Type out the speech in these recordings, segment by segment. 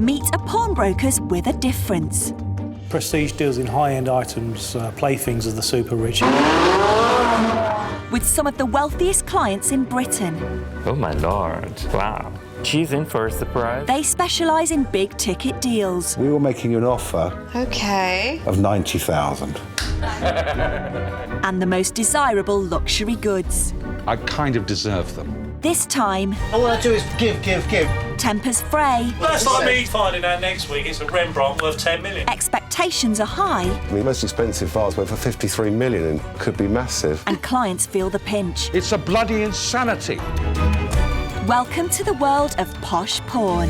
Meet a pawnbrokers with a difference. Prestige deals in high-end items, playthings of the super rich. With some of the wealthiest clients in Britain. Oh my lord, wow. She's in for a surprise. They specialise in big-ticket deals. We were making you an offer of 90,000. And the most desirable luxury goods. I kind of deserve them. This time... All I do is give. Tempers fray. That's like me finding out next week it's a Rembrandt worth 10 million. Expectations are high. The most expensive vase went for 53 million and could be massive. And clients feel the pinch. It's a bloody insanity. Welcome to the world of Posh Pawn.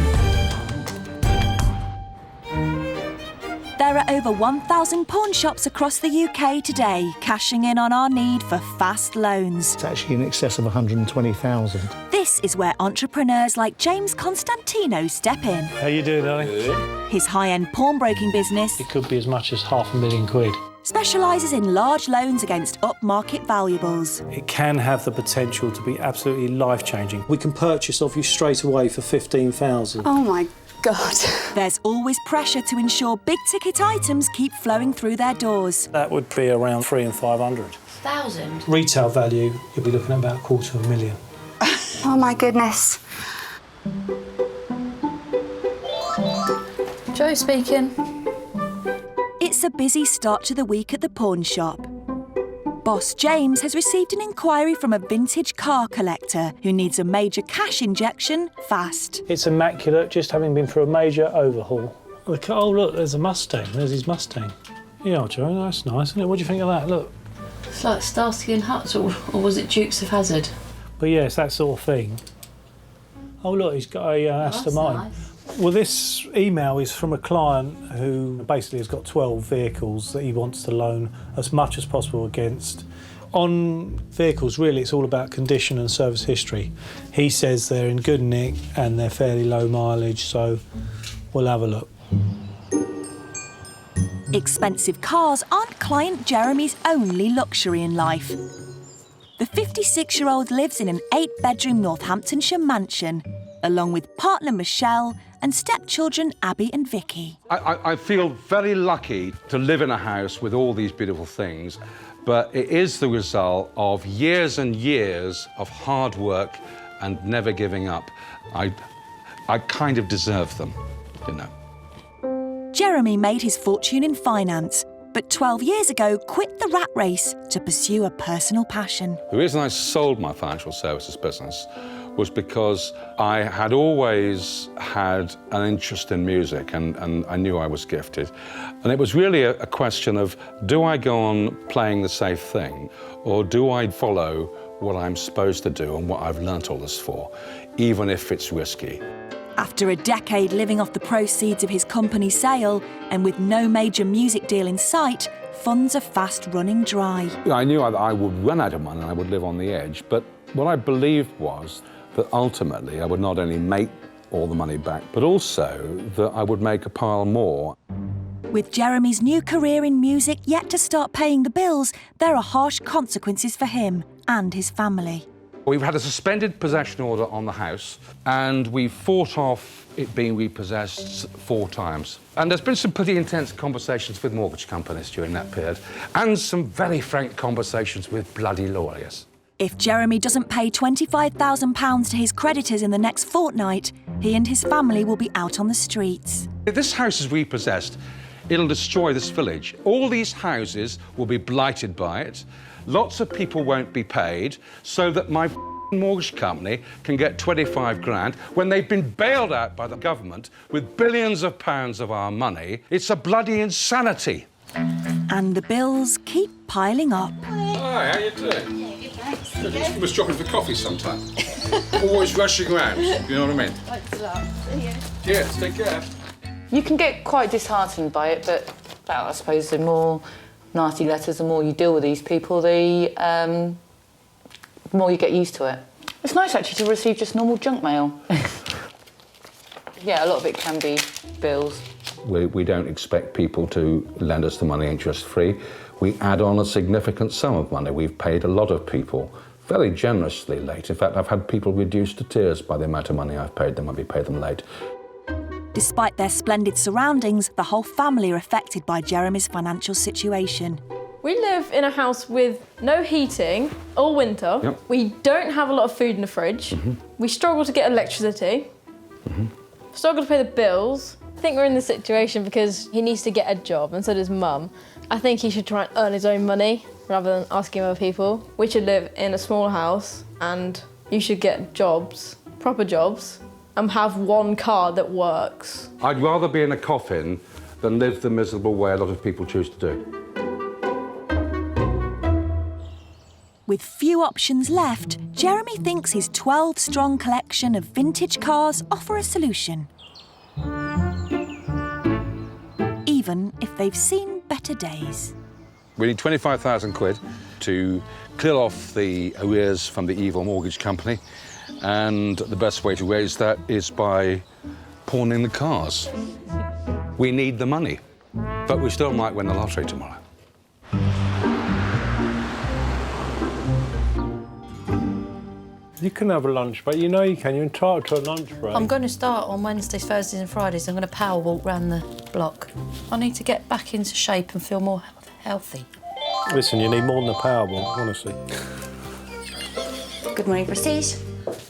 There are over 1,000 pawn shops across the UK today, cashing in on our need for fast loans. It's actually in excess of 120,000. This is where entrepreneurs like James Constantinou step in. How you doing, darling? Good. His high-end pawnbroking business It could be as much as £500,000. specialises in large loans against upmarket valuables. It can have the potential to be absolutely life-changing. We can purchase off you straight away for 15,000. Oh my God. There's always pressure to ensure big-ticket items keep flowing through their doors. That would be around 300 and 500. 1,000? Retail value, you'll be looking at about £250,000. Oh my goodness. Joe speaking. It's a busy start to the week at the pawn shop. Boss James has received an inquiry from a vintage car collector who needs a major cash injection fast. It's immaculate, just having been through a major overhaul. Look, oh, look, there's a Mustang. There's his Mustang. Yeah, Joe, that's nice, isn't it? What do you think of that? Look. It's like Starsky and Hutch, or was it Dukes of Hazzard? But yeah, it's that sort of thing. Oh, look, he's got a Aston Martin. Nice. Well, this email is from a client who basically has got 12 vehicles that he wants to loan as much as possible against. On vehicles, really, it's all about condition and service history. He says they're in good nick and they're fairly low mileage, so we'll have a look. Expensive cars aren't client Jeremy's only luxury in life. The 56-year-old lives in an 8-bedroom Northamptonshire mansion, along with partner Michelle and stepchildren Abby and Vicky. I feel very lucky to live in a house with all these beautiful things, but it is the result of years and years of hard work and never giving up. I kind of deserve them, you know. Jeremy made his fortune in finance, but 12 years ago quit the rat race to pursue a personal passion. The reason I sold my financial services business was because I had always had an interest in music and I knew I was gifted. And it was really a question of, do I go on playing the safe thing or do I follow what I'm supposed to do and what I've learnt all this for, even if it's risky? After a decade living off the proceeds of his company sale and with no major music deal in sight, funds are fast running dry. I knew I would run out of money and I would live on the edge, but what I believed was that ultimately I would not only make all the money back, but also that I would make a pile more. With Jeremy's new career in music yet to start paying the bills, there are harsh consequences for him and his family. We've had a suspended possession order on the house and we fought off it being repossessed 4 times. And there's been some pretty intense conversations with mortgage companies during that period and some very frank conversations with bloody lawyers. If Jeremy doesn't pay £25,000 to his creditors in the next fortnight, he and his family will be out on the streets. If this house is repossessed, it'll destroy this village. All these houses will be blighted by it. Lots of people won't be paid, so that my mortgage company can get 25 grand when they've been bailed out by the government with billions of pounds of our money. It's a bloody insanity. And the bills keep piling up. Hi, how you doing? You must drop in for coffee sometime. Always rushing around, you know what I mean? Thanks a lot. See you. Cheers, take care. You can get quite disheartened by it, but well, I suppose the more nasty letters, the more you deal with these people, the more you get used to it. It's nice actually to receive just normal junk mail. Yeah, a lot of it can be bills. We don't expect people to lend us the money interest-free. We add on a significant sum of money. We've paid a lot of people very generously late. In fact, I've had people reduced to tears by the amount of money I've paid them when we pay them late. Despite their splendid surroundings, the whole family are affected by Jeremy's financial situation. We live in a house with no heating all winter. Yep. We don't have a lot of food in the fridge. We struggle to get electricity. Struggle to pay the bills. I think we're in this situation because he needs to get a job, and so does Mum. I think he should try and earn his own money rather than asking other people. We should live in a small house, and you should get jobs, proper jobs, and have one car that works. I'd rather be in a coffin than live the miserable way a lot of people choose to do. With few options left, Jeremy thinks his 12-strong collection of vintage cars offer a solution. Even if they've seen better days. We need 25,000 quid to clear off the arrears from the evil mortgage company, and the best way to raise that is by pawning the cars. We need the money, but we still might win the lottery tomorrow. You can have a lunch break. You know you can. You're entitled to a lunch break. I'm going to start on Wednesdays, Thursdays and Fridays. I'm going to power walk round the block. I need to get back into shape and feel more healthy. Listen, you need more than a power walk, honestly. Good morning, Prestige.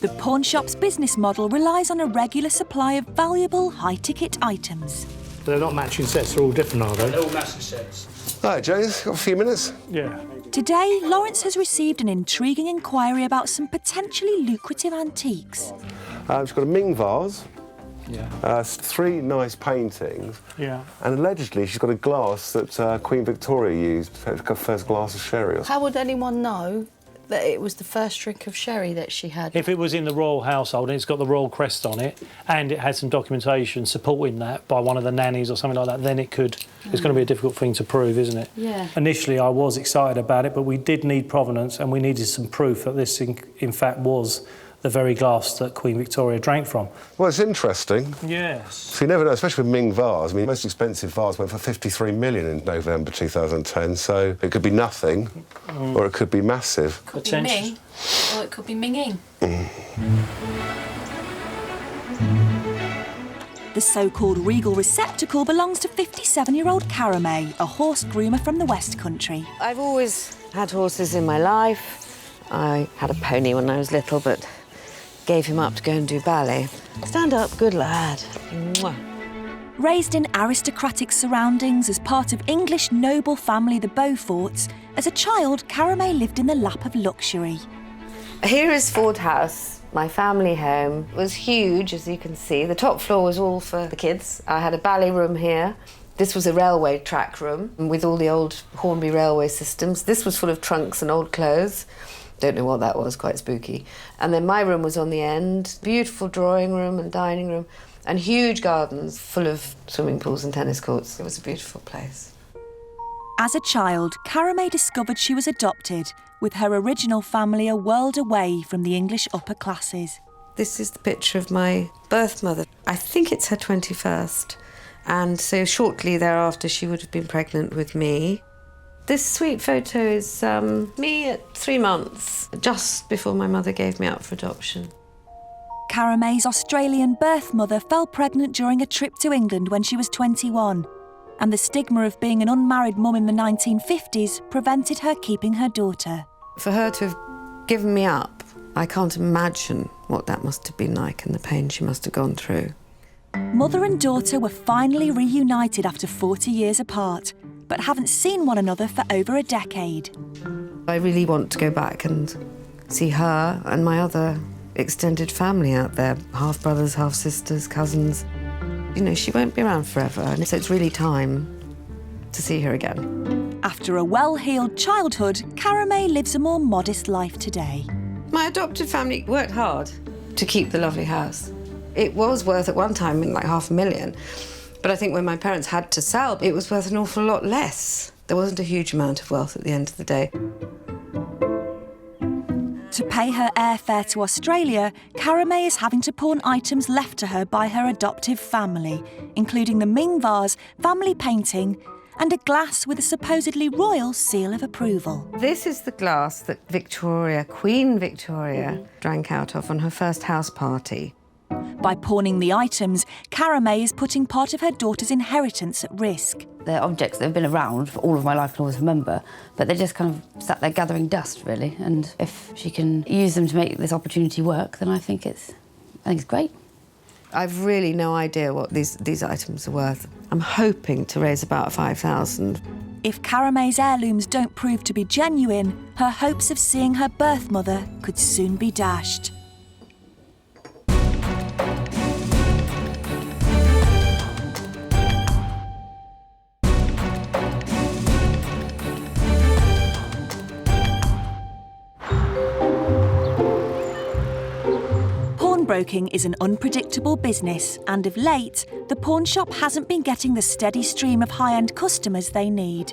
The pawn shop's business model relies on a regular supply of valuable, high-ticket items. They're not matching sets, they're all different, are they? They're all matching sets. Right, James, got a few minutes? Yeah. Today, Lawrence has received an intriguing inquiry about some potentially lucrative antiques. She's got a Ming vase. Yeah. 3 nice paintings. Yeah. And allegedly she's got a glass that Queen Victoria used, her first glass of sherry. Or How would anyone know that it was the first drink of sherry that she had? If it was in the royal household and it's got the royal crest on it and it had some documentation supporting that by one of the nannies or something like that, then it could... It's going to be a difficult thing to prove, isn't it? Yeah. Initially, I was excited about it, but we did need provenance and we needed some proof that this, in fact, was the very glass that Queen Victoria drank from. Well, it's interesting. Yes. So you never know, especially with Ming vase. I mean, the most expensive vase went for 53 million in November 2010, so it could be nothing or it could be massive. Could be Ming, or it could be Minging. The so-called regal receptacle belongs to 57-year-old Carame, a horse groomer from the West Country. I've always had horses in my life. I had a pony when I was little, but gave him up to go and do ballet. Stand up, good lad. Mwah. Raised in aristocratic surroundings as part of English noble family the Beauforts, as a child, Carame lived in the lap of luxury. Here is Ford House. My family home was huge, as you can see. The top floor was all for the kids. I had a ballet room here. This was a railway track room with all the old Hornby railway systems. This was full of trunks and old clothes. Don't know what that was, quite spooky. And then my room was on the end. Beautiful drawing room and dining room and huge gardens full of swimming pools and tennis courts. It was a beautiful place. As a child, Carame discovered she was adopted, with her original family a world away from the English upper classes. This is the picture of my birth mother. I think it's her 21st. And so shortly thereafter, she would have been pregnant with me. This sweet photo is me at 3 months, just before my mother gave me up for adoption. Carame's Australian birth mother fell pregnant during a trip to England when she was 21, and the stigma of being an unmarried mum in the 1950s prevented her keeping her daughter. For her to have given me up, I can't imagine what that must have been like and the pain she must have gone through. Mother and daughter were finally reunited after 40 years apart, but haven't seen one another for over a decade. I really want to go back and see her and my other extended family out there, half brothers, half sisters, cousins. You know, she won't be around forever, and so it's really time to see her again. After a well-heeled childhood, Carame lives a more modest life today. My adopted family worked hard to keep the lovely house. It was worth at one time like $500,000, but I think when my parents had to sell, it was worth an awful lot less. There wasn't a huge amount of wealth at the end of the day. To pay her airfare to Australia, Carame is having to pawn items left to her by her adoptive family, including the Ming vase, family painting, and a glass with a supposedly royal seal of approval. This is the glass that Victoria, Queen Victoria, drank out of on her first house party. By pawning the items, Carame is putting part of her daughter's inheritance at risk. They're objects that have been around for all of my life and always remember, but they're just kind of sat there gathering dust, really. And if she can use them to make this opportunity work, then I think it's great. I've really no idea what these items are worth. I'm hoping to raise about 5,000. If Carame's heirlooms don't prove to be genuine, her hopes of seeing her birth mother could soon be dashed. Pawnbroking is an unpredictable business, and of late, the pawn shop hasn't been getting the steady stream of high-end customers they need.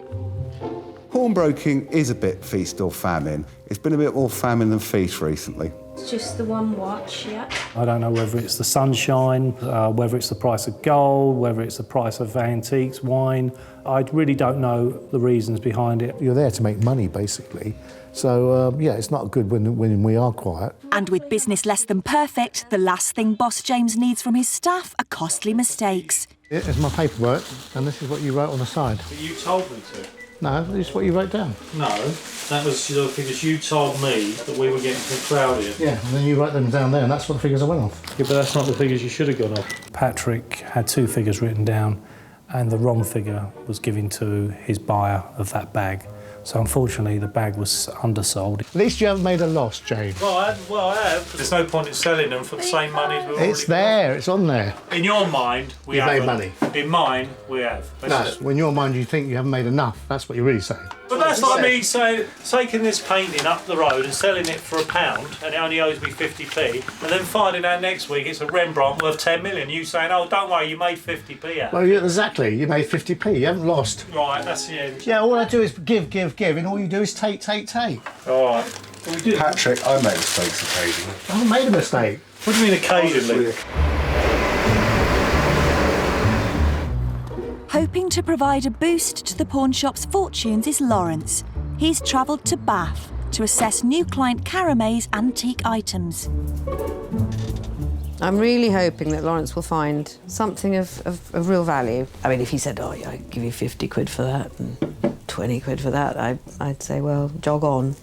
Pawnbroking is a bit feast or famine. It's been a bit more famine than feast recently. It's just the one watch, yeah. I don't know whether it's the sunshine, whether it's the price of gold, whether it's the price of antiques, wine. I really don't know the reasons behind it. You're there to make money, basically. So, yeah, it's not good when we are quiet. And with business less than perfect, the last thing Boss James needs from his staff are costly mistakes. Here's my paperwork, and this is what you wrote on the side. But you told me to. No, this is what you wrote down. No, that was because you told me that we were getting too crowded. Yeah, and then you wrote them down there, and that's what the figures I went off. Yeah, but that's not the figures you should have gone off. Patrick had 2 figures written down, and the wrong figure was given to his buyer of that bag. So unfortunately, the bag was undersold. At least you haven't made a loss, James. Well, I have. There's no point in selling them for the same money as we already It's there, it's on there. In your mind, we You've haven't. made money. In mine, we have. No, in your mind you think you haven't made enough. That's what you're really saying. But that's like me saying, taking this painting up the road and selling it for £1 and it only owes me 50p, and then finding out next week it's a Rembrandt worth 10 million. You saying, oh, don't worry, you made 50p out. Well, exactly. You made 50p. You haven't lost. Right, that's the end. Yeah, all I do is give, and all you do is take. All right. Well, we did. Patrick, I make mistakes occasionally. I haven't made a mistake. What do you mean occasionally? Hoping to provide a boost to the pawn shop's fortunes is Lawrence. He's travelled to Bath to assess new client Carame's antique items. I'm really hoping that Lawrence will find something of real value. I mean, if he said, oh, yeah, I'd give you 50 quid for that and 20 quid for that, I'd say, well, jog on.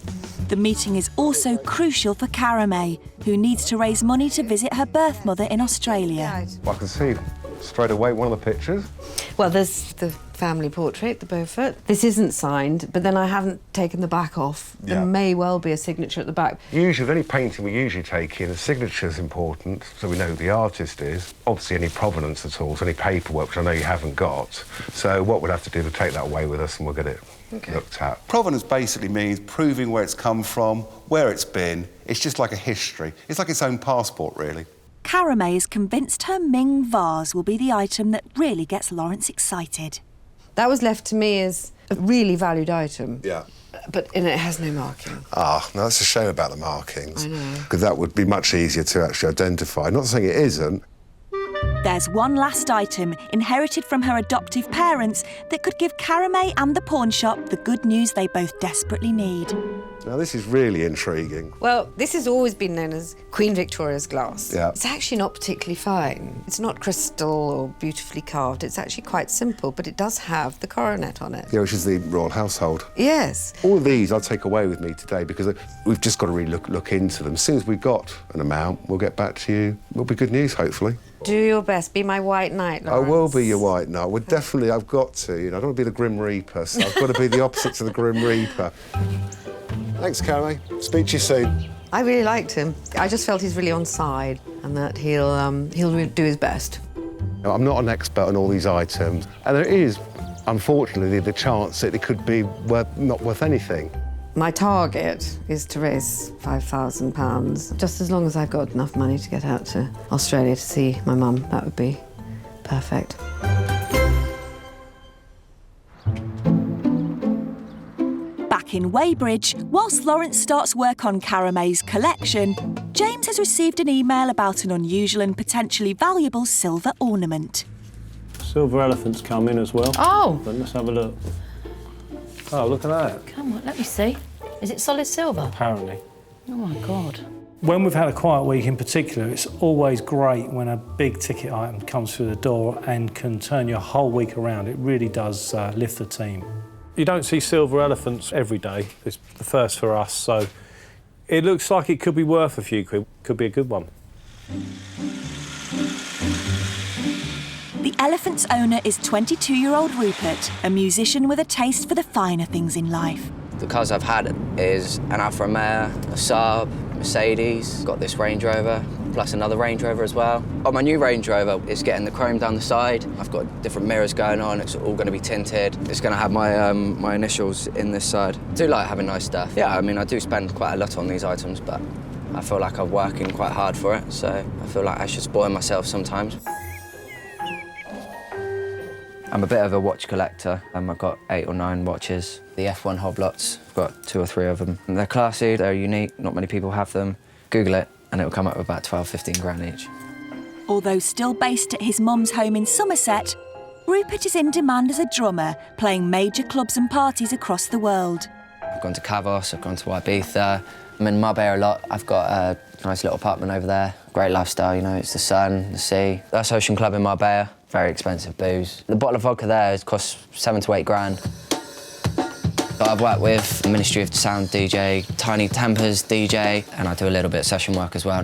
The meeting is also crucial for Carame, who needs to raise money to visit her birth mother in Australia. I can see straight away one of the pictures. Well, there's the family portrait, the Beaufort. This isn't signed, but then I haven't taken the back off. There may well be a signature at the back. Usually, with any painting we usually take in, the signature's important, so we know who the artist is. Obviously, any provenance at all, so any paperwork, which I know you haven't got. So what we'll have to do is take that away with us and we'll get it looked at. Provenance basically means proving where it's come from, where it's been. It's just like a history. It's like its own passport, really. Carame is convinced her Ming vase will be the item that really gets Lawrence excited. That was left to me as a really valued item. Yeah. But it has no marking. Ah, no, that's a shame about the markings. I know. Because that would be much easier to actually identify. Not saying it isn't. There's one last item, inherited from her adoptive parents, that could give Carame and the pawn shop the good news they both desperately need. Now, this is really intriguing. Well, this has always been known as Queen Victoria's glass. Yeah. It's actually not particularly fine. It's not crystal or beautifully carved. It's actually quite simple, but it does have the coronet on it. Yeah, which is the royal household. Yes. All of these I'll take away with me today because we've just got to really look into them. As soon as we've got an amount, we'll get back to you. It'll be good news, hopefully. Do your best. Be my white knight, Lawrence. I will be your white knight. Well, definitely, I've got to. You know, I don't want to be the Grim Reaper, so I've got to be the opposite to the Grim Reaper. Thanks, Carame. Speak to you soon. I really liked him. I just felt he's really on side and that he'll do his best. I'm not an expert on all these items, and there is, unfortunately, the chance that it could be not worth anything. My target is to raise £5,000. Just as long as I've got enough money to get out to Australia to see my mum, that would be perfect. Back in Weybridge, whilst Lawrence starts work on Carame's collection, James has received an email about an unusual and potentially valuable silver ornament. Silver elephants come in as well. Oh! But let's have a look. Oh, look at that. Come on, let me see. Is it solid silver? Apparently. Oh, my God. When we've had a quiet week in particular, it's always great when a big ticket item comes through the door and can turn your whole week around. It really does lift the team. You don't see silver elephants every day. It's the first for us, so it looks like it could be worth a few quid. Could be a good one. The elephant's owner is 22-year-old Rupert, a musician with a taste for the finer things in life. The cars I've had is an Alfa Romeo, a Saab, Mercedes, got this Range Rover, plus another Range Rover as well. On my new Range Rover, it's getting the chrome down the side. I've got different mirrors going on, it's all going to be tinted. It's going to have my my initials in this side. I do like having nice stuff. Yeah, I mean, I do spend quite a lot on these items, but I feel like I'm working quite hard for it, so I feel like I should spoil myself sometimes. I'm a bit of a watch collector. I've got 8 or 9 watches. The F1 Hoblots, I've got 2 or 3 of them. They're classy, they're unique, not many people have them. Google it and it'll come up with about 12, 15 grand each. Although still based at his mum's home in Somerset, Rupert is in demand as a drummer, playing major clubs and parties across the world. I've gone to Kavos, I've gone to Ibiza. I'm in Marbella a lot. I've got a nice little apartment over there. Great lifestyle, you know, it's the sun, the sea. That's Ocean Club in Marbella. Very expensive booze. The bottle of vodka there costs 7 to 8 grand. But I've worked with the Ministry of Sound DJ, Tiny Tempers DJ, and I do a little bit of session work as well.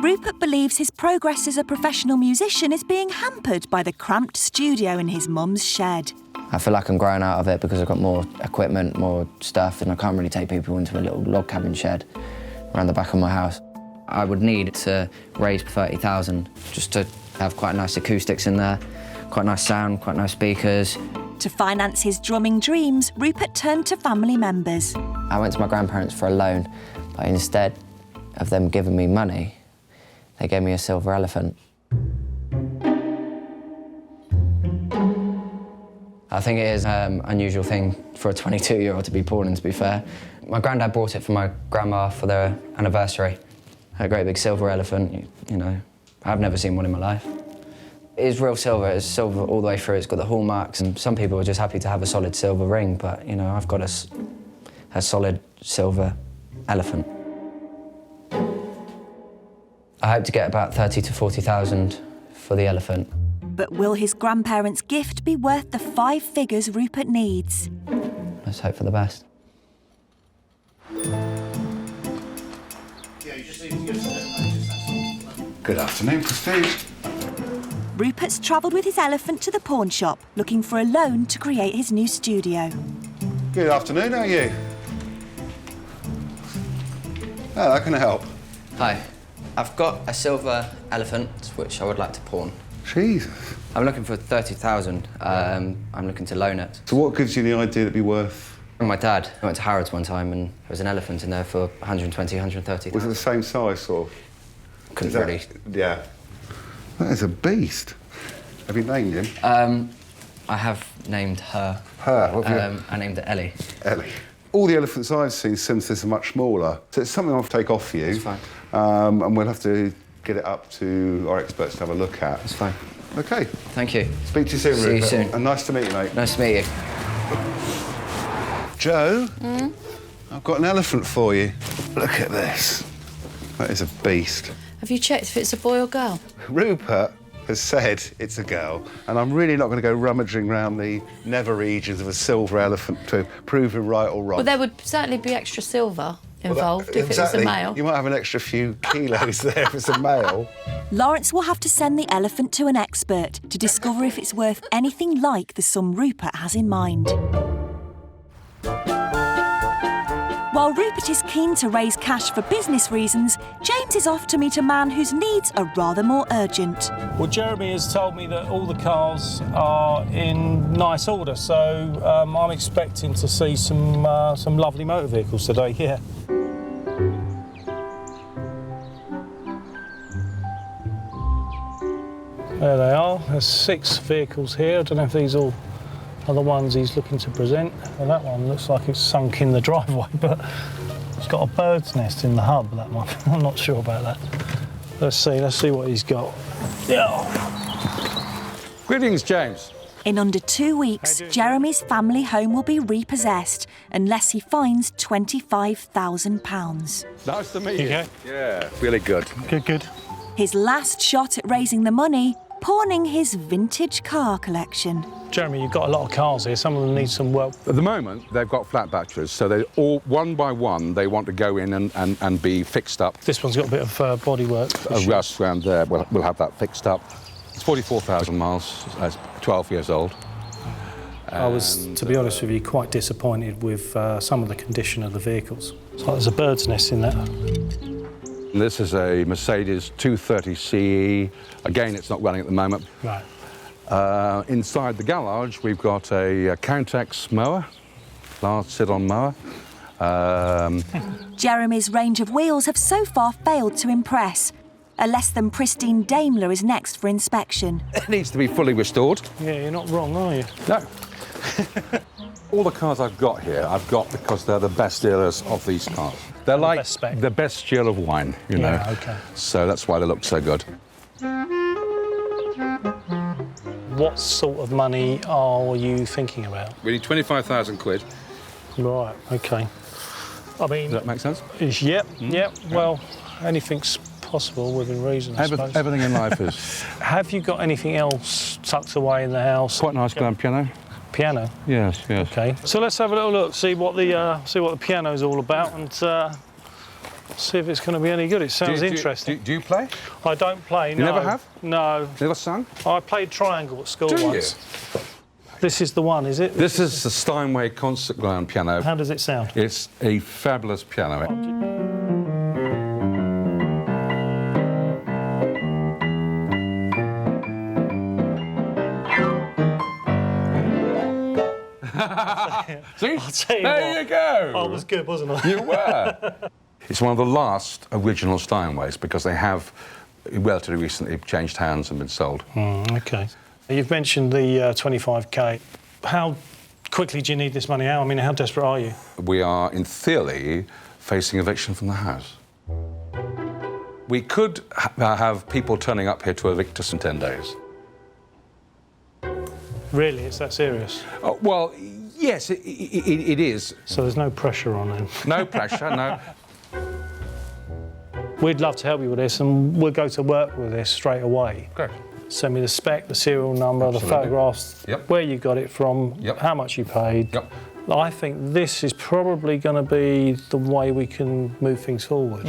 Rupert believes his progress as a professional musician is being hampered by the cramped studio in his mum's shed. I feel like I'm growing out of it because I've got more equipment, more stuff, and I can't really take people into a little log cabin shed around the back of my house. I would need to raise 30,000 just to have quite nice acoustics in there, quite nice sound, quite nice speakers. To finance his drumming dreams, Rupert turned to family members. I went to my grandparents for a loan, but instead of them giving me money, they gave me a silver elephant. I think it is an unusual thing for a 22-year-old to be pawning, to be fair. My granddad bought it for my grandma for their anniversary. A great big silver elephant, you know. I've never seen one in my life. It is real silver, it's silver all the way through, it's got the hallmarks, and some people are just happy to have a solid silver ring, but, you know, I've got a solid silver elephant. I hope to get about 30 to 40,000 for the elephant. But will his grandparents' gift be worth the 5 figures Rupert needs? Let's hope for the best. Good afternoon, Prestige. Rupert's travelled with his elephant to the pawn shop, looking for a loan to create his new studio. Good afternoon, how are you? Hello, how can I help? Hi. I've got a silver elephant, which I would like to pawn. Jesus. I'm looking for 30,000. I'm looking to loan it. So what gives you the idea it'd be worth? My dad went to Harrods one time and there was an elephant in there for 120, 130. Was it the same size, sort of? Couldn't really. Yeah. That is a beast. Have you named him? I have named her. Her? What have you? I named her Ellie. Ellie. All the elephants I've seen since this are much smaller. So it's something I'll take off for you. It's fine. And we'll have to get it up to our experts to have a look at. It's fine. OK. Thank you. Speak to you soon, See Rupert. you soon. And nice to meet you, mate. Nice to meet you. Joe, I've got an elephant for you. Look at this. That is a beast. Have you checked if it's a boy or girl? Rupert has said it's a girl, and I'm really not going to go rummaging around the nether regions of a silver elephant to prove him right or wrong. Well, there would certainly be extra silver involved if it was a male. You might have an extra few kilos there if it's a male. Lawrence will have to send the elephant to an expert to discover if it's worth anything like the sum Rupert has in mind. While Rupert is keen to raise cash for business reasons, James is off to meet a man whose needs are rather more urgent. Well, Jeremy has told me that all the cars are in nice order, so I'm expecting to see some lovely motor vehicles today, yeah. There they are. There's 6 vehicles here. I don't know if these all are the ones he's looking to present. Well, that one looks like it's sunk in the driveway, but it's got a bird's nest in the hub, that one. I'm not sure about that. Let's see what he's got. Yeah. Greetings, James. In under 2 weeks, Jeremy's family home will be repossessed unless he finds £25,000. Nice to meet you. Okay. Yeah, really good. Good. His last shot at raising the money, pawning his vintage car collection. Jeremy, you've got a lot of cars here. Some of them need some work. At the moment, they've got flat batteries, so they all, one by one, they want to go in and be fixed up. This one's got a bit of bodywork. A rust around there, we'll have that fixed up. It's 44,000 miles, it's 12 years old. I was, to be honest with you, quite disappointed with some of the condition of the vehicles. It's like there's a bird's nest in there. This is a Mercedes 230 CE. Again, it's not running at the moment. Right. Inside the garage, we've got a Countach mower, large sit-on mower. Jeremy's range of wheels have so far failed to impress. A less than pristine Daimler is next for inspection. It needs to be fully restored. Yeah, you're not wrong, are you? No. All the cars I've got here, I've got because they're the best dealers of these cars. They're like the best deal of wine, you know. Yeah, OK. So that's why they look so good. What sort of money are you thinking about? We need 25,000 quid. Right, OK. I mean... Does that make sense? Yep. Well, anything's possible within reason, I suppose. Everything in life is. Have you got anything else tucked away in the house? Quite a nice grand piano. Piano? Yes. OK. So let's have a little look, see what the piano's all about, and see if it's going to be any good. It sounds interesting. Do you play? I don't play, no. You never have? No. Never sung? I played triangle at school once. You? This is the one, is it? This is the Steinway concert grand piano. How does it sound? It's a fabulous piano. See? I'll tell you there you go. I was good, wasn't I? You were. It's one of the last original Steinways because they have relatively recently changed hands and been sold. OK. You've mentioned the 25k. How quickly do you need this money out? I mean, how desperate are you? We are, in theory, facing eviction from the house. We could have people turning up here to evict us in 10 days. Really? It's that serious? Well, yes, it is. So there's no pressure on them? No pressure, no. We'd love to help you with this, and we'll go to work with this straight away. Okay. Send me the spec, the serial number, Absolutely. the photographs, where you got it from, how much you paid. I think this is probably going to be the way we can move things forward.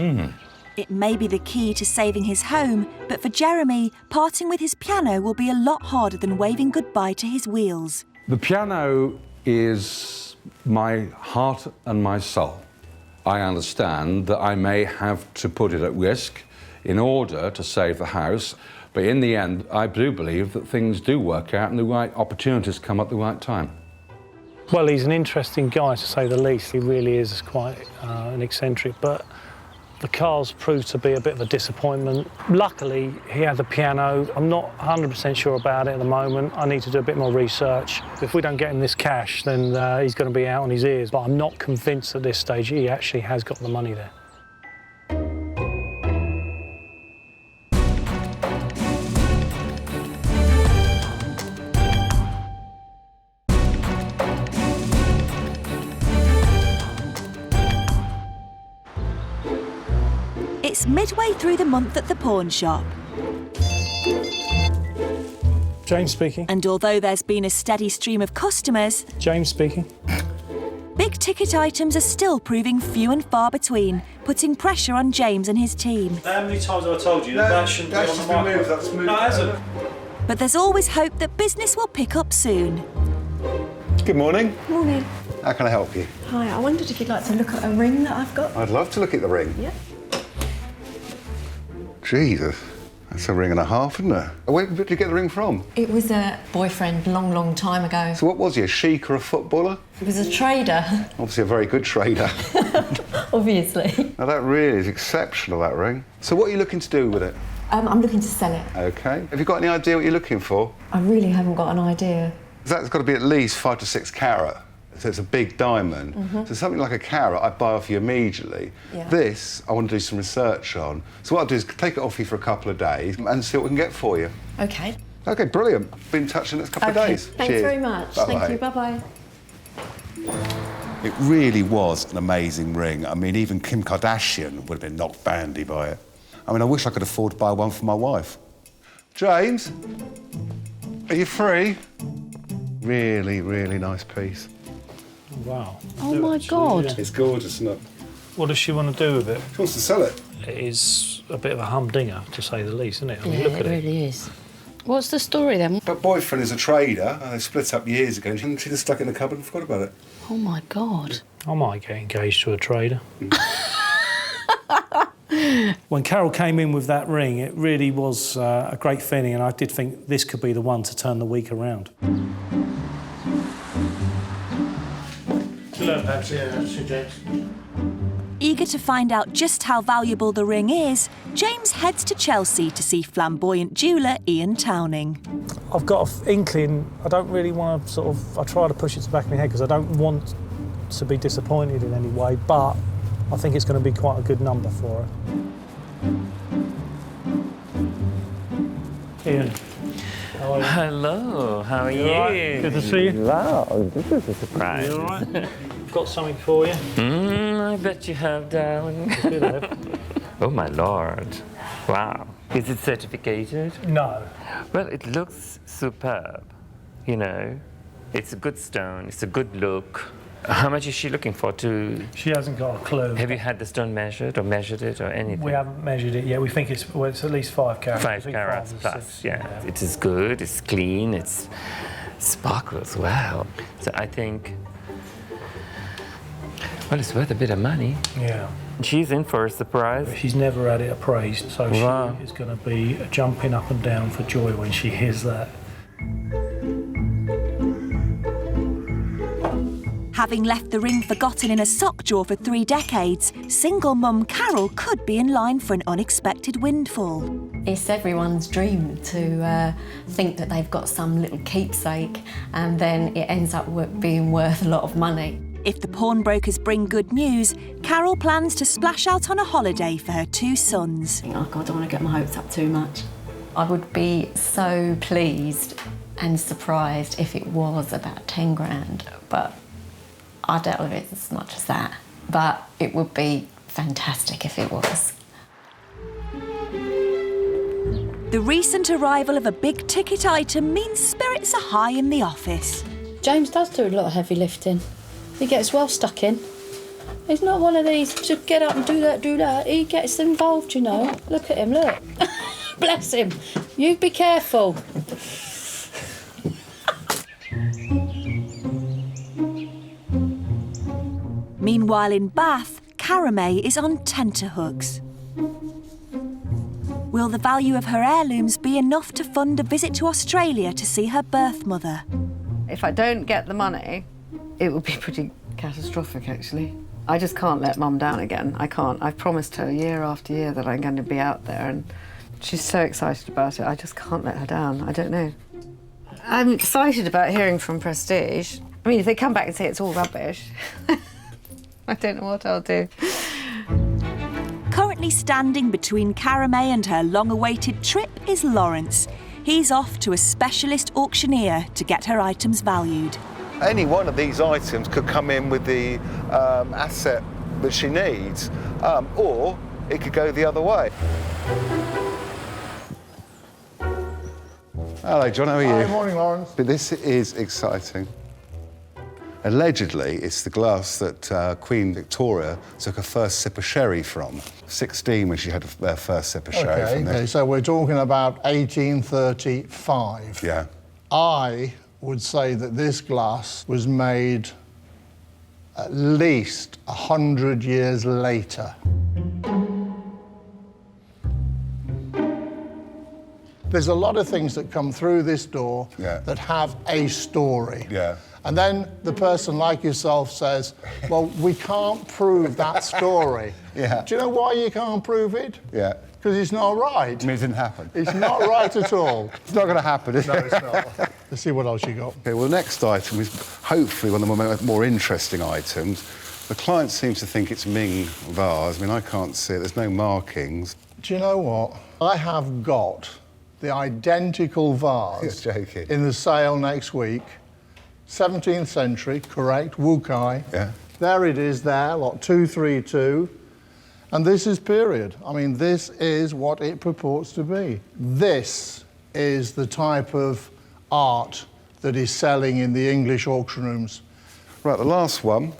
It may be the key to saving his home, but for Jeremy, parting with his piano will be a lot harder than waving goodbye to his wheels. The piano is my heart and my soul. I understand that I may have to put it at risk in order to save the house, but in the end, I do believe that things do work out and the right opportunities come at the right time. Well, he's an interesting guy, to say the least. He really is quite an eccentric, but the car's proved to be a bit of a disappointment. Luckily, he had the piano. I'm not 100% sure about it at the moment. I need to do a bit more research. If we don't get him this cash, then he's going to be out on his ears. But I'm not convinced at this stage he actually has got the money there. It's midway through the month at the pawn shop. James speaking. And although there's been a steady stream of customers, James speaking. big-ticket items are still proving few and far between, putting pressure on James and his team. How many times have I told you that shouldn't be on the market? That's moved. No, it hasn't. But there's always hope that business will pick up soon. Good morning. Morning. How can I help you? Hi, I wondered if you'd like to look at a ring that I've got. I'd love to look at the ring. Yeah. Jesus, that's a ring and a half, isn't it? Where did you get the ring from? It was a boyfriend long time ago. So what was he, a sheik or a footballer? He was a trader. Obviously a very good trader. Obviously. Now that really is exceptional, that ring. So what are you looking to do with it? I'm looking to sell it. OK. Have you got any idea what you're looking for? I really haven't got an idea. That's got to be at least 5 to 6 carat. So it's a big diamond. So something like a carat, I'd buy off you immediately. Yeah. This, I want to do some research on. So what I'll do is take it off you for a couple of days and see what we can get for you. OK. OK, brilliant. Be in touch in the next couple of days. Thanks Cheers. very much. Bye-bye. Thank you. Bye-bye. It really was an amazing ring. I mean, even Kim Kardashian would have been knocked bandy by it. I mean, I wish I could afford to buy one for my wife. James, are you free? Really, really nice piece. Wow. Oh my God. It's gorgeous, isn't it? What does she want to do with it? She wants to sell it. It is a bit of a humdinger, to say the least, isn't it? I mean, Yeah, look it at it. really is. What's the story then? Her boyfriend is a trader, and they split up years ago, and she just stuck it in the cupboard and forgot about it. Oh my God. I might get engaged to a trader. When Carol came in with that ring, it really was a great feeling, and I did think this could be the one to turn the week around. Eager to find out just how valuable the ring is, James heads to Chelsea to see flamboyant jeweller Ian Towning. I've got an inkling, I don't really want to I try to push it to the back of my head because I don't want to be disappointed in any way, but I think it's going to be quite a good number for her. Ian, how are you? Hello, how are you? All right? Good to see you. Wow, this is a surprise. You all right? Got something for you. I bet you have, darling. Oh my lord. Wow. Is it certificated? No. Well, it looks superb. You know, it's a good stone, it's a good look. How much is she looking for to... She hasn't got a clue. Have you had the stone measured or measured it or anything? We haven't measured it yet. We think it's at least 5 carats. 5 carats plus, yeah. It is good, it's clean, it's sparkles, wow. So I think, well, it's worth a bit of money. Yeah. She's in for a surprise. She's never had it appraised, so Wow. she is going to be jumping up and down for joy when she hears that. Having left the ring forgotten in a sock drawer for 3 decades, single mum Carol could be in line for an unexpected windfall. It's everyone's dream to think that they've got some little keepsake and then it ends up being worth a lot of money. If the pawnbrokers bring good news, Carol plans to splash out on a holiday for her 2 sons. Oh God, I don't want to get my hopes up too much. I would be so pleased and surprised if it was about 10 grand, but I doubt if it's as much as that. But it would be fantastic if it was. The recent arrival of a big-ticket item means spirits are high in the office. James does do a lot of heavy lifting. He gets well stuck in. He's not one of these, just get up and do that. He gets involved, you know. Look at him, look. Bless him. You be careful. Meanwhile in Bath, Carame is on tenterhooks. Will the value of her heirlooms be enough to fund a visit to Australia to see her birth mother? If I don't get the money, it would be pretty catastrophic, actually. I just can't let Mum down again. I can't. I've promised her year after year that I'm going to be out there, and she's so excited about it. I just can't let her down. I don't know. I'm excited about hearing from Prestige. I mean, if they come back and say it's all rubbish, I don't know what I'll do. Currently standing between Carame and her long-awaited trip is Lawrence. He's off to a specialist auctioneer to get her items valued. Any one of these items could come in with the asset that she needs, or it could go the other way. Hello, John, how are you? Hi, morning, Lawrence. But this is exciting. Allegedly, it's the glass that Queen Victoria took her first sip of sherry from. 16 when she had her first sip of sherry from this. Okay, so we're talking about 1835. Yeah. I would say that this glass was made at least 100 years later. There's a lot of things that come through this door that have a story. Yeah. And then the person like yourself says, well, we can't prove that story. Yeah. Do you know why you can't prove it? Yeah. Because it's not right. I mean, it didn't happen. It's not right at all. It's not going to happen, is it? No, it's not. Let's see what else you got. Okay, well, the next item is hopefully one of the more interesting items. The client seems to think it's Ming vase. I mean, I can't see it. There's no markings. Do you know what? I have got the identical vase You're joking. in the sale next week. 17th century, correct, Wukai. Yeah. There it is there, lot 232. And this is period. I mean, this is what it purports to be. This is the type of art that is selling in the English auction rooms. Right, the last one,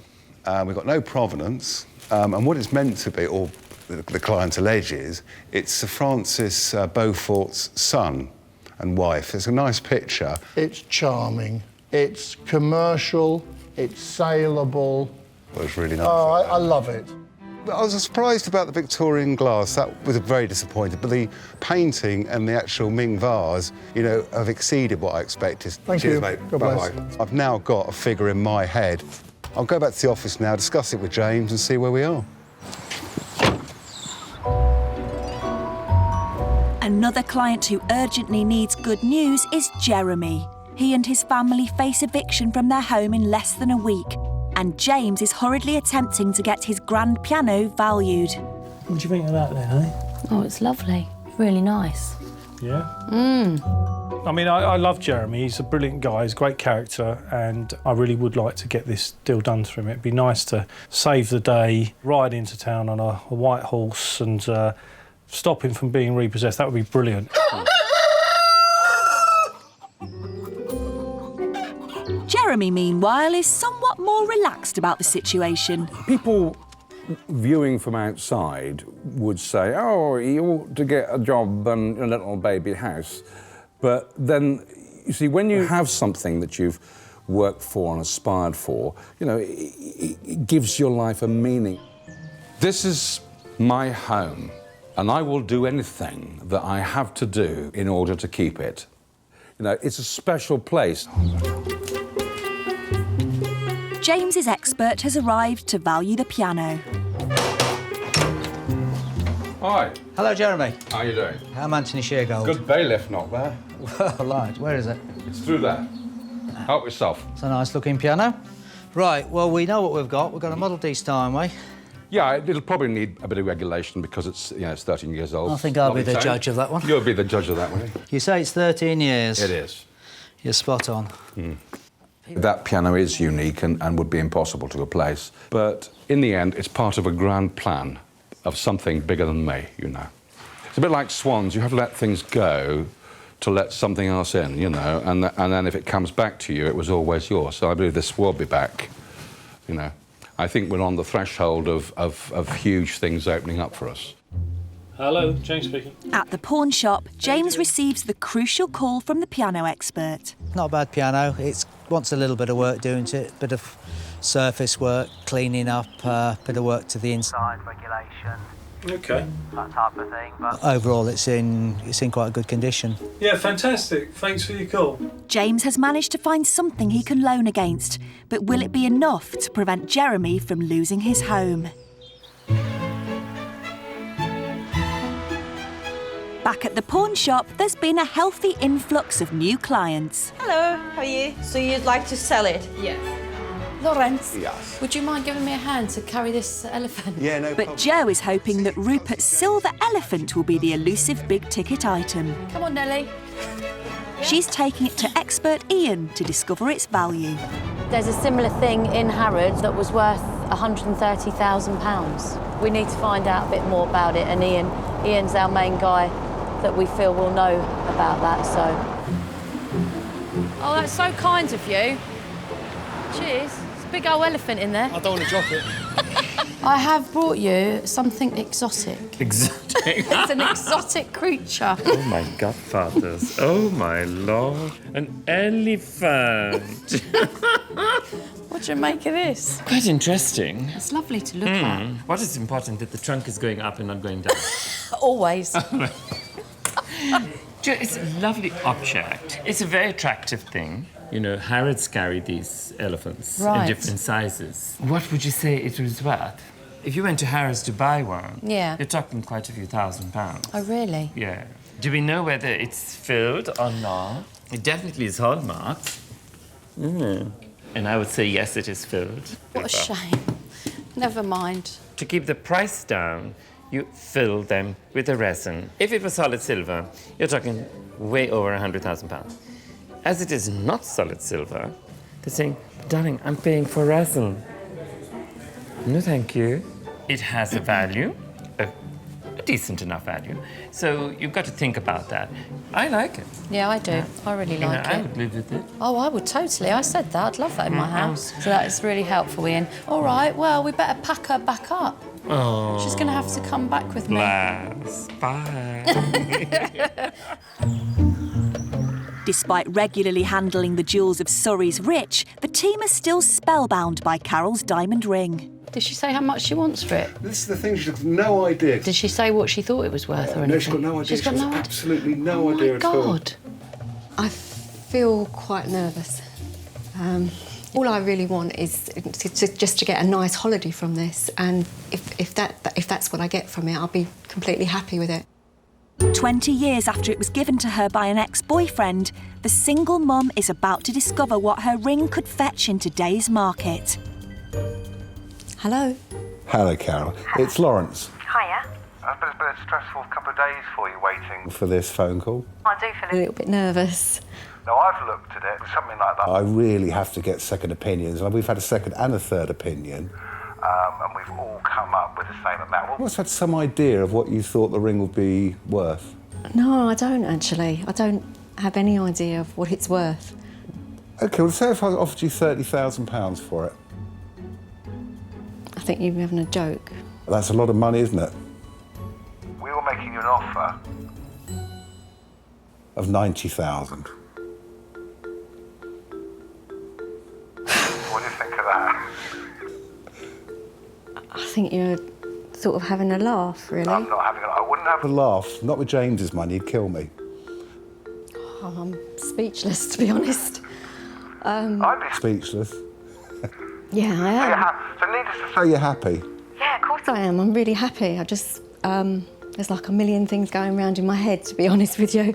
we've got no provenance, and what it's meant to be, or the client alleges, it's Sir Francis Beaufort's son and wife. It's a nice picture. It's charming. It's commercial. It's saleable. Well, it's really nice. Oh, I love it. I was surprised about the Victorian glass. That was very disappointed. But the painting and the actual Ming vase, you know, have exceeded what I expected. Thank Cheers, you. mate. God bless. Bye-bye. I've now got a figure in my head. I'll go back to the office now, discuss it with James and see where we are. Another client who urgently needs good news is Jeremy. He and his family face eviction from their home in less than a week, and James is hurriedly attempting to get his grand piano valued. What do you think of that then, eh? Oh, it's lovely. Really nice. Yeah? I mean, I love Jeremy. He's a brilliant guy. He's a great character, and I really would like to get this deal done for him. It'd be nice to save the day, ride into town on a white horse and stop him from being repossessed. That would be brilliant. Jeremy, meanwhile, is somewhat more relaxed about the situation. People viewing from outside would say, oh, he ought to get a job and a little baby house. But then, you see, when you have something that you've worked for and aspired for, you know, it gives your life a meaning. This is my home, and I will do anything that I have to do in order to keep it. You know, it's a special place. James's expert has arrived to value the piano. Hi. Hello, Jeremy. How are you doing? I'm Anthony Sheargold. Good bailiff, not bad. Well, right, where is it? It's through there. Help yourself. It's a nice-looking piano. Right, well, we know what we've got. We've got a Model D Steinway. Yeah, it'll probably need a bit of regulation because it's, you know, it's 13 years old. I think I'll be the judge of that one. You'll be the judge of that one. You say it's 13 years. It is. You're spot on. That piano is unique and would be impossible to replace. But in the end, it's part of a grand plan of something bigger than me, you know. It's a bit like swans. You have to let things go to let something else in, you know, and then if it comes back to you, it was always yours. So I believe this will be back, you know. I think we're on the threshold of huge things opening up for us. Hello, James speaking. At the pawn shop, James receives the crucial call from the piano expert. Not a bad piano. It wants a little bit of work doing to it, bit of surface work, cleaning up, bit of work to the inside, regulation. OK. That type of thing. But overall, it's in quite a good condition. Yeah, fantastic. Thanks for your call. James has managed to find something he can loan against, but will it be enough to prevent Jeremy from losing his home? Back at the pawn shop, there's been a healthy influx of new clients. Hello, how are you? So you'd like to sell it? Yes. Lawrence, Yes. would you mind giving me a hand to carry this elephant? Yeah, no But Joe is hoping that Rupert's silver elephant will be the elusive big-ticket item. Come on, Nellie. She's taking it to expert Ian to discover its value. There's a similar thing in Harrods that was worth £130,000. We need to find out a bit more about it, and Ian's our main guy that we feel will know about that, so... Oh, that's so kind of you. Cheers. It's a big old elephant in there. I don't want to drop it. I have brought you something exotic. Exotic? It's an exotic creature. Oh, my godfathers. Oh, my lord. An elephant. What do you make of this? Quite interesting. It's lovely to look at. What is important that the trunk is going up and not going down? Always. It's a lovely object. It's a very attractive thing. You know, Harrods carry these elephants in Right. different sizes. What would you say it was worth? If you went to Harrods to buy one, Yeah. you're talking quite a few £1,000s. Oh, really? Yeah. Do we know whether it's filled or not? It definitely is hallmarked. And I would say yes, it is filled. What a shame. Never mind. To keep the price down, you fill them with the resin. If it was solid silver, you're talking way over £100,000. As it is not solid silver, they're saying, darling, I'm paying for resin. No, thank you. It has a value, a decent enough value. So you've got to think about that. I like it. Yeah, I do. I really like it. I would live with it. Oh, I would totally. I said that. I'd love that in my house. So that's really helpful, Ian. All right, well, we better pack her back up. Oh. She's going to have to come back with me. Bless. Bye. Despite regularly handling the jewels of Surrey's rich, the team are still spellbound by Carol's diamond ring. Did she say how much she wants for it? This is the thing, she's got no idea. Did she say what she thought it was worth or anything? No, she's got no idea. She's got no idea. Absolutely no idea at all. Oh, my God. I feel quite nervous. All I really want is just to get a nice holiday from this, and if that's what I get from it, I'll be completely happy with it. 20 years after it was given to her by an ex-boyfriend, the single mum is about to discover what her ring could fetch in today's market. Hello. Hello, Carol. It's Lawrence. Hiya. It's been a stressful couple of days for you waiting. For this phone call. I do feel A little bit nervous. No, I've looked at it, something like that. I really have to get second opinions. We've had a second and a third opinion. And we've all come up with the same amount. You must have had some idea of what you thought the ring would be worth. No, I don't actually. I don't have any idea of what it's worth. OK, well, say if I offered you £30,000 for it. I think you're having a joke. That's a lot of money, isn't it? We were making you an offer. Of 90,000. What do you think of that? I think you're sort of having a laugh, really. I'm not having I wouldn't have A laugh, not with James's money, he'd kill me. Oh, I'm speechless, to be honest. I'd be Speechless. Yeah, I am. So needless to So you're happy? Yeah, of course I am. I'm really happy. I just, there's like a million things going around in my head, to be honest with you.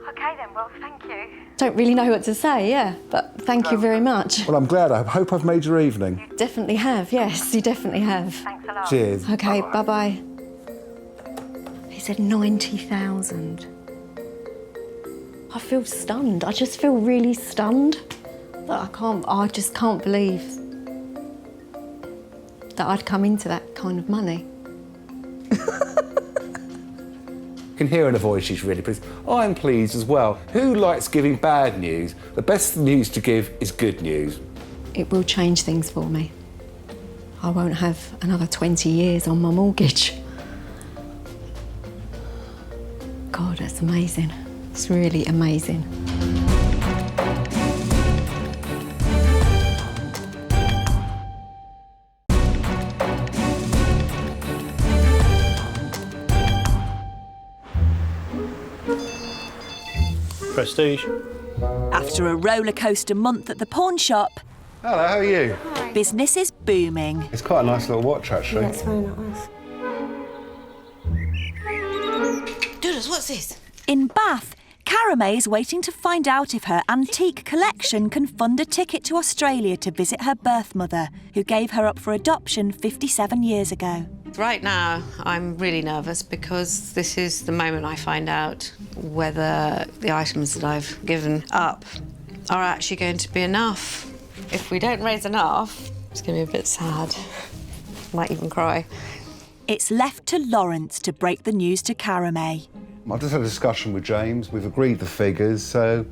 Okay then, well, thank you. Don't really know what to say, yeah, but thank you very much. Well, I'm glad. I hope I've made your evening. Definitely have, yes, you definitely have. Thanks a lot. Cheers. Okay, bye-bye. He said 90,000. I feel stunned. I just feel really stunned. That I just can't believe that I'd come into that kind of money. You can hear in her voice she's really pleased. I'm pleased as well. Who likes giving bad news? The best news to give is good news. It will change things for me. I won't have another 20 years on my mortgage. God, that's amazing. It's really amazing. Prestige. After a rollercoaster month at the pawn shop, Hello, how are you? business is booming. It's quite a nice little watch, actually. That's very nice. Doodles, what's this? In Bath, Carame is waiting to find out if her antique collection can fund a ticket to Australia to visit her birth mother, who gave her up for adoption 57 years ago. Right now, I'm really nervous because this is the moment I find out whether the items that I've given up are actually going to be enough. If we don't raise enough, it's going to be a bit sad. Might even cry. It's left to Lawrence to break the news to Carame. I just had a discussion with James. We've agreed the figures, so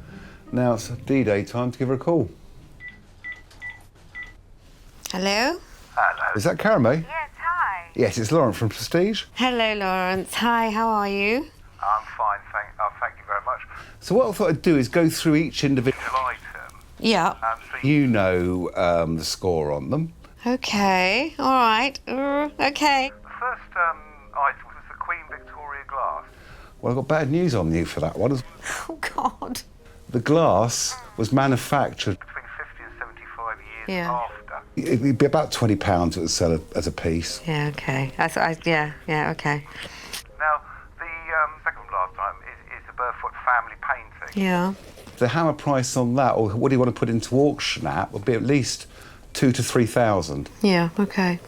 now it's D-Day time to give her a call. Hello? Hello. Is that Carame? Yes, hi. Yes, it's Lawrence from Prestige. Hello, Lawrence. Hi, how are you? I'm fine, thank you very much. So what I thought I'd do is go through each individual Item. Yeah. So You know the score on them. Okay, all right. Okay. the first item was the Queen Victoria glass. Well, I've got bad news on you for that one. Oh, God. The glass was manufactured. Between 50 and 75 years Yeah. after. It'd be about £20 it would sell as a piece. Yeah, okay. Yeah, okay. Now, the second last time is the Burfoot family painting. Yeah. The hammer price on that, or what do you want to put into auction at, would be at least 2,000 to 3,000. Yeah, okay.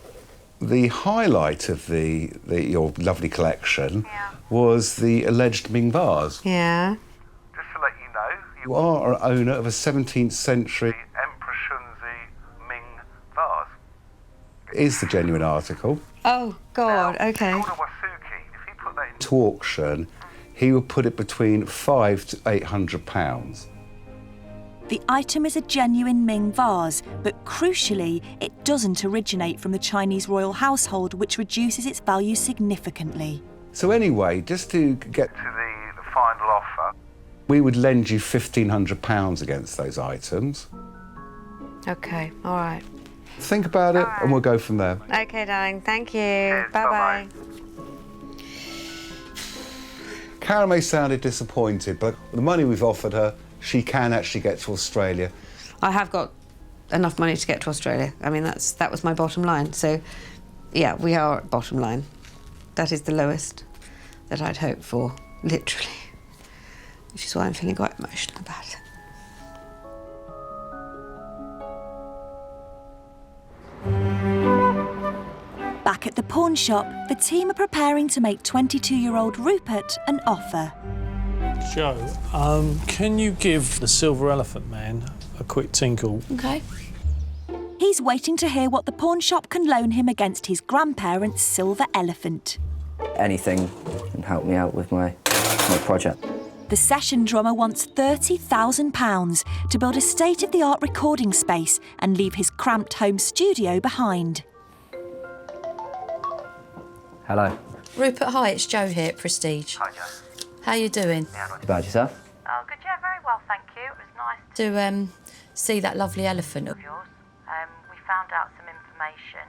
The highlight of your lovely collection was the alleged Ming vase. Yeah. Just to let you know, you are an owner of a 17th century Emperor Shunzi Ming vase. It is the genuine article. Oh, God, OK. If he put that into auction, he would put it between £500 to £800. The item is a genuine Ming vase, but crucially, it doesn't originate from the Chinese royal household, which reduces its value significantly. So anyway, just to get to the final offer, we would lend you £1,500 against those items. OK, all right. Think about it, and we'll go from there. OK, darling, thank you. Bye-bye. Carame sounded disappointed, but the money we've offered her, she can actually get to Australia. I have got enough money to get to Australia. I mean, that was my bottom line. So, yeah, we are at bottom line. That is the lowest that I'd hoped for, literally. Which is why I'm feeling quite emotional about it. Back at the pawn shop, the team are preparing to make 22-year-old Rupert an offer. Joe, can you give the silver elephant man a quick tinkle? OK. He's waiting to hear what the pawn shop can loan him against his grandparents' silver elephant. Anything can help me out with my project. The session drummer wants £30,000 to build a state-of-the-art recording space and leave his cramped home studio behind. Hello. Rupert, hi, it's Jo here at Prestige. Hi, Jo. How you doing? Yeah, not too bad. Yourself? Oh, good, yeah, very well, thank you. It was nice To see that lovely elephant of yours. We found out some information.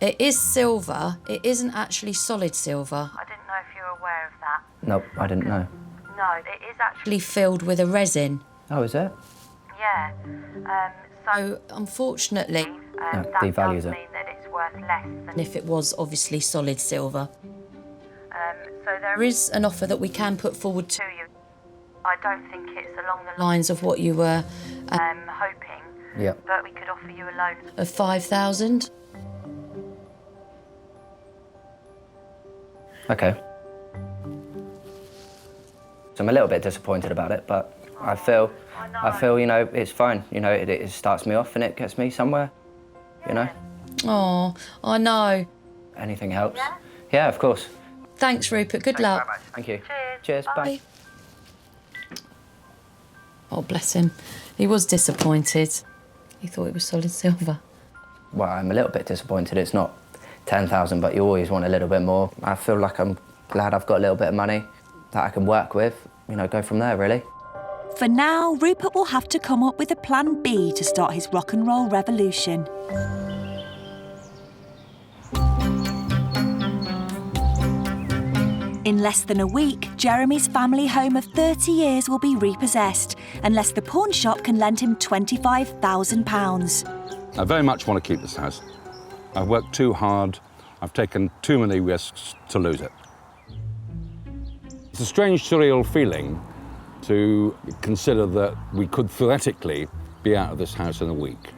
It is silver. It isn't actually solid silver. I didn't know if you were aware of that. Nope, I didn't know. No, it is actually... Actually filled with a resin. Oh, is it? Yeah. So, unfortunately, No, that devalues does it. mean that it's worth less than... if it was obviously solid silver. So There is an offer that we can put forward to you. I don't think it's along the lines of what you were hoping. Yep. But we could offer you a loan. of 5,000. Okay. So I'm a little bit disappointed about it, but I feel, you know, it's fine. You know, it starts me off and it gets me somewhere, you know? Oh, I know. Anything helps. Yeah, of course. Thanks, Rupert. Good luck. Thank you. Cheers. Bye. Oh, bless him. He was disappointed. He thought it was solid silver. Well, I'm a little bit disappointed. It's not 10,000, but you always want a little bit more. I feel like I'm glad I've got a little bit of money that I can work with, you know, go from there, really. For now, Rupert will have to come up with a plan B to start his rock and roll revolution. In less than a week, Jeremy's family home of 30 years will be repossessed unless the pawn shop can lend him £25,000. I very much want to keep this house. I've worked too hard. I've taken too many risks to lose it. It's a strange, surreal feeling to consider that we could theoretically be out of this house in a week.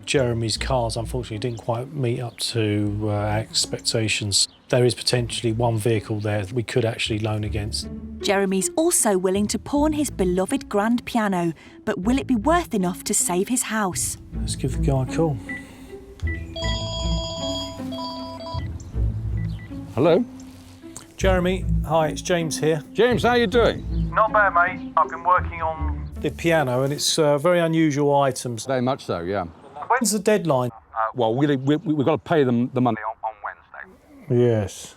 Jeremy's cars, unfortunately, didn't quite meet up to our expectations. There is potentially one vehicle there that we could actually loan against. Jeremy's also willing to pawn his beloved grand piano, but will it be worth enough to save his house? Let's give the guy a call. Hello? Jeremy, hi, it's James here. James, how you doing? Not bad, mate. I've been working on the piano, and it's very unusual items. Very much so, yeah. When's the deadline? Well, we've got to pay them the money on Wednesday. Yes.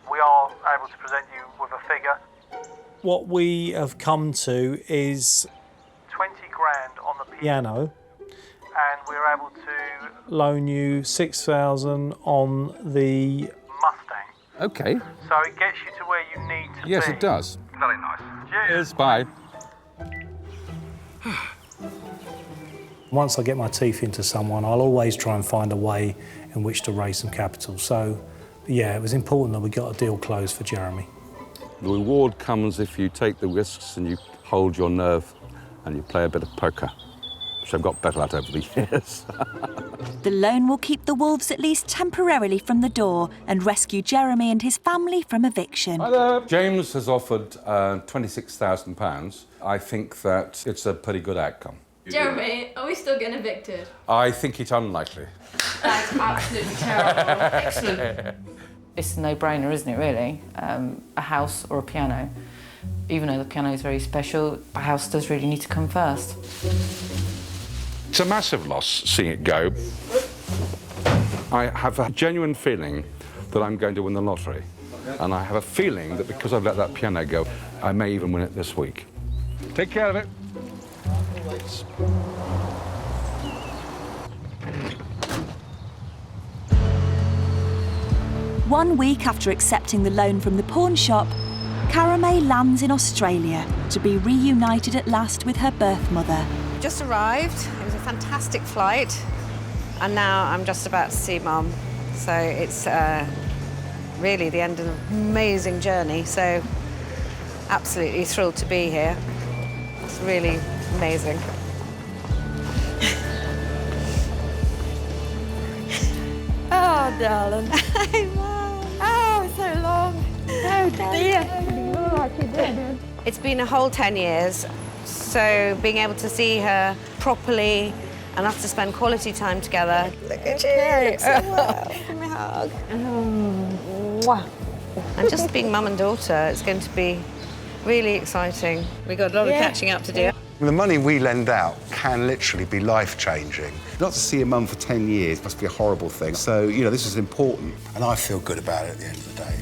We are able to present you with a figure. What we have come to is 20 grand on the piano, and we're able to loan you 6,000 on the Mustang. OK. So it gets you to where you need to be. Yes, it does. Very nice. Cheers. Bye. Once I get my teeth into someone, I'll always try and find a way in which to raise some capital. So, yeah, it was important that we got a deal closed for Jeremy. The reward comes if you take the risks and you hold your nerve and you play a bit of poker. which I've got better at over the years. The loan will keep the wolves at least temporarily from the door and rescue Jeremy and his family from eviction. Hi there. James has offered £26,000. I think that it's a pretty good outcome. Jeremy, are we still getting evicted? I think it's unlikely. That's absolutely terrible. Excellent. It's a no-brainer, isn't it, really? A house or a piano. Even though the piano is very special, a house does really need to come first. It's a massive loss seeing it go. I have a genuine feeling that I'm going to win the lottery. And I have a feeling that because I've let that piano go, I may even win it this week. Take care of it. 1 week after accepting the loan from the pawn shop, Carame lands in Australia to be reunited at last with her birth mother. Just arrived. It was a fantastic flight. And now I'm just about to see Mum. So it's really the end of an amazing journey. So absolutely thrilled to be here. It's really amazing. Oh, darling. Hi, Mum. Oh, so long. Oh, dear. It's been a whole 10 years, so being able to see her properly and us to spend quality time together. Look at you. Look so well. Give me a hug. Mwah. And just being mum and daughter, it's going to be really exciting. We've got a lot of catching up to do. The money we lend out can literally be life-changing. Not to see a mum for 10 years must be a horrible thing. So, you know, this is important. And I feel good about it at the end of the day.